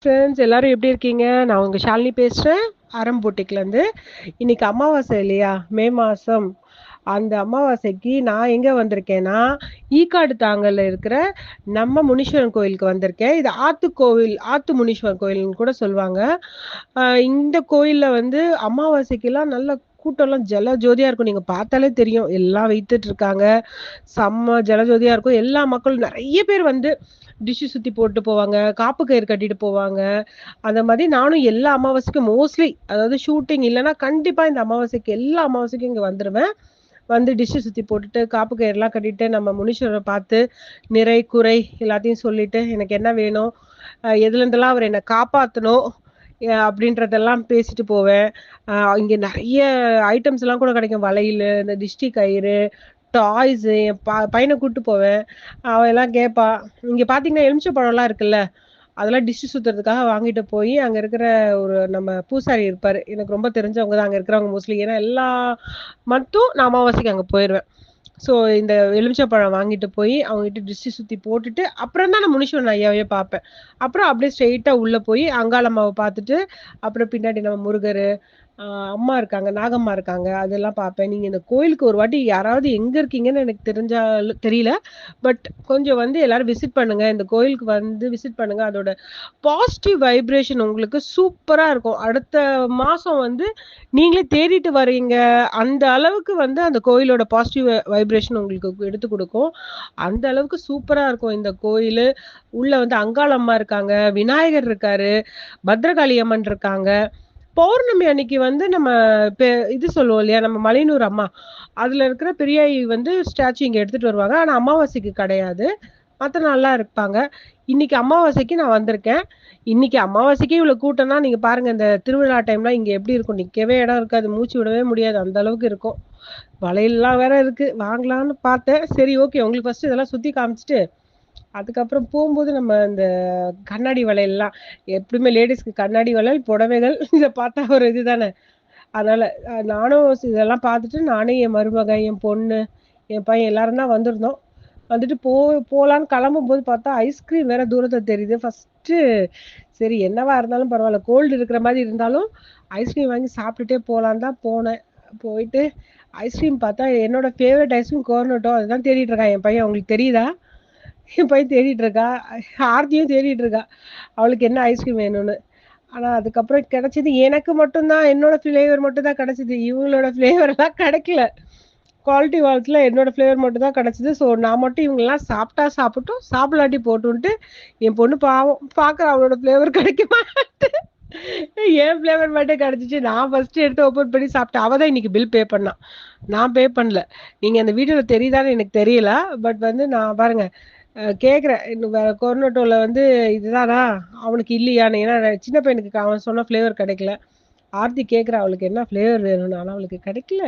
Friends எல்லாரும் எப்படி இருக்கீங்க? நான் உங்க ஷாலினி பேசுறேன். ஆரம்பூட்டிக்லேருந்து. இன்னைக்கு அமாவாசை இல்லையா? மே மாசம். அந்த அமாவாசைக்கு நான் எங்க வந்திருக்கேன்னா, ஈக்காடு தாங்கல்ல இருக்கிற நம்ம முனீஸ்வரன் கோயிலுக்கு வந்திருக்கேன். இது ஆத்துக்கோவில், ஆத்து முனீஸ்வரன் கோயில்னு கூட சொல்லுவாங்க. இந்த கோயில்ல வந்து அமாவாசைக்கெல்லாம் நல்ல கூட்டம்லாம் ஜலஜோதியா இருக்கும். நீங்க பார்த்தாலே தெரியும். எல்லாம் வைத்துட்டு இருக்காங்க. செம்ம ஜலஜோதியா இருக்கும். எல்லா மக்களும் நெறைய பேர் வந்து டிஷ்ஷு சுத்தி போட்டு போவாங்க. காப்பு கயிறு கட்டிட்டு போவாங்க. அந்த மாதிரி நானும் எல்லா அமாவாசைக்கும் மோஸ்ட்லி அதாவது ஷூட்டிங் இல்லன்னா, கண்டிப்பா இந்த அமாவாசைக்கு எல்லா அமாவாசைக்கும் இங்க வந்துருவேன். வந்து டிஷ்ஷு சுத்தி போட்டுட்டு, காப்பு கயிறுலாம் கட்டிட்டு, நம்ம முனீஸ்வரர பார்த்து, நிறை, குறை எல்லாத்தையும் சொல்லிட்டு, எனக்கு என்ன வேணும்? எதுலேருந்தெல்லாம் அவர் என்ன காப்பாத்தணும்? அப்படின்றதெல்லாம் பேசிட்டு போவேன். இங்க நெறைய ஐட்டம்ஸ்லாம் கூட கிடைக்கும். வளையலு, இந்த திஷ்டி கயிறு, டாய்ஸு என் பையன கூட்டு போவேன். அவன் எல்லாம் கேட்பான். இங்க பார்த்தீங்கன்னா, எலுமிச்சை பழம்லாம் இருக்குல்ல, அதெல்லாம் டிஷ்ஷு சுத்துறதுக்காக வாங்கிட்டு போயி, அங்க இருக்கிற ஒரு நம்ம பூசாரி இருப்பாரு. எனக்கு ரொம்ப தெரிஞ்சவங்க தான் அங்க இருக்கிறவங்க மோஸ்ட்லி. ஏன்னா, எல்லா மந்த்தும் நான் அமாவாசைக்கு அங்க போயிருவேன். ஸோ, இந்த எலுமிச்சை பழம் வாங்கிட்டு போயி, அவங்ககிட்ட டிஷ்ஷு சுத்தி போட்டுட்டு, அப்புறம் தான் நான் முனீஸ்வரன் ஐயாவையே பார்ப்பேன். அப்புறம் அப்படியே ஸ்ட்ரெயிட்டா உள்ள போயி, அங்காளம்மாவ பார்த்துட்டு, அப்புறம் பின்னாடி நம்ம முருகரு, அ அம்மா இருக்காங்க, நாகம்மா இருக்காங்க. அதெல்லாம் பார்ப்பேன். நீங்க இந்த கோயிலுக்கு ஒரு வாட்டி யாராவது எங்க இருக்கீங்கன்னு எனக்கு தெரிஞ்சாலும் தெரியல. பட் கொஞ்சம் வந்து எல்லாரும் விசிட் பண்ணுங்க. இந்த கோயிலுக்கு வந்து விசிட் பண்ணுங்க. அதோட பாசிட்டிவ் வைப்ரேஷன் உங்களுக்கு சூப்பரா இருக்கும். அடுத்த மாசம் வந்து நீங்களே தேடிட்டு வரீங்க. அந்த அளவுக்கு வந்து அந்த கோயிலோட பாசிட்டிவ் வைப்ரேஷன் உங்களுக்கு எடுத்து குடுக்கும். அந்த அளவுக்கு சூப்பரா இருக்கும் இந்த கோயிலு. உள்ள வந்து அங்காளம்மா இருக்காங்க, விநாயகர் இருக்காரு, பத்ரகாளி அம்மன் இருக்காங்க. பௌர்ணமி அன்னைக்கு வந்து நம்ம பெ இது சொல்லுவோம் இல்லையா? நம்ம மலையனூர் அம்மா. அதுல இருக்கிற பெரியாயி வந்து ஸ்டாச்சு இங்க எடுத்துட்டு வருவாங்க. ஆனா அமாவாசைக்கு கிடையாது. மத்த நாள்லாம் இருப்பாங்க. இன்னைக்கு அமாவாசைக்கு நான் வந்திருக்கேன். இன்னைக்கு அமாவாசைக்கே இவ்வளோ கூட்டம்னா, நீங்க பாருங்க இந்த திருவிழா டைம்லாம் இங்க எப்படி இருக்கும்? நிக்கவே இடம் இருக்காது. மூச்சு விடவே முடியாது. அந்த அளவுக்கு இருக்கும். வளையல்லாம் வேற இருக்கு. வாங்கலான்னு பார்த்தேன். சரி ஓகே. உங்களுக்கு ஃபர்ஸ்ட்டு இதெல்லாம் சுத்தி காமிச்சுட்டு, அதுக்கப்புறம் போம்போது நம்ம இந்த கண்ணாடி வளையல்லாம் எப்படியுமே லேடீஸ்க்கு கண்ணாடி வளையல், புடவைகள் இத பார்த்தா ஒரு இதுதானே. அதனால நானும் இதெல்லாம் பார்த்துட்டு நானே என் மருமக, என் பொண்ணு, என் பையன் எல்லாரும் தான் வந்திருந்தோம். வந்துட்டு போலான்னு கிளம்பும்போது பார்த்தா, ஐஸ்கிரீம் வேற தூரத்துல தெரியுது. ஃபர்ஸ்ட்டு சரி என்னவா இருந்தாலும் பரவால்ல. கோல்டு இருக்கிற மாரி இருந்தாலும், ஐஸ்கிரீம் வாங்கி சாப்பிட்டுட்டே போலான்னு தான் போனேன். போயிட்டு ஐஸ்கிரீம் பார்த்தா, என்னோட ஃபேவரைட் ஐஸ்கிரீம் கோர்னட்டோ அதுதான் தேடிட்டு இருக்கான் என் பையன். உங்களுக்கு தெரியுதா? என் பையன் தேடிட்டு இருக்கா. ஆர்த்தியும் தேடிட்டு இருக்கா. அவளுக்கு என்ன ஐஸ்கிரீம் வேணும்னு. ஆனா அதுக்கப்புறம் கிடைச்சது எனக்கு மட்டும் தான் என்னோட ஃப்ளேவர் மட்டும் தான் கிடைச்சது. இவங்களோட ஃப்ளேவர்லாம் கிடைக்கல. குவாலிட்டி வால்ஸ்ல என்னோட ஃப்ளேவர் மட்டும் தான் கிடைச்சது. ஸோ நான் மட்டும் இவங்கலாம் சாப்பிட்டா சாப்பிட்டும், சாப்பிடாட்டி போட்டுன்ட்டு, என் பொண்ணு பாவம் பார்க்குறா அவளோட ஃப்ளேவர் கிடைக்குமான்ட்டு. என் ஃப்ளேவர் மட்டும் கிடைச்சுச்சு. நான் ஃபர்ஸ்ட்டு எடுத்து ஓப்பன் பண்ணி சாப்பிட்டேன். அவ தான் இன்னைக்கு பில் பே பண்ணா. நான் பே பண்ணல. நீங்க அந்த வீடியோல தெரியுதான்னு எனக்கு தெரியல. பட் வந்து நான் பாருங்க கேட்குறேன். இன்னும் வேற கொர்னட்டோல வந்து இதுதானா? அவனுக்கு இல்லையான்னு. ஏன்னா சின்ன பையனுக்கு அவன் சொன்ன ஃப்ளேவர் கிடைக்கல. ஆர்த்தி கேட்குறா அவளுக்கு என்ன ஃப்ளேவர் வேணும்னு. ஆனா அவளுக்கு கிடைக்கல.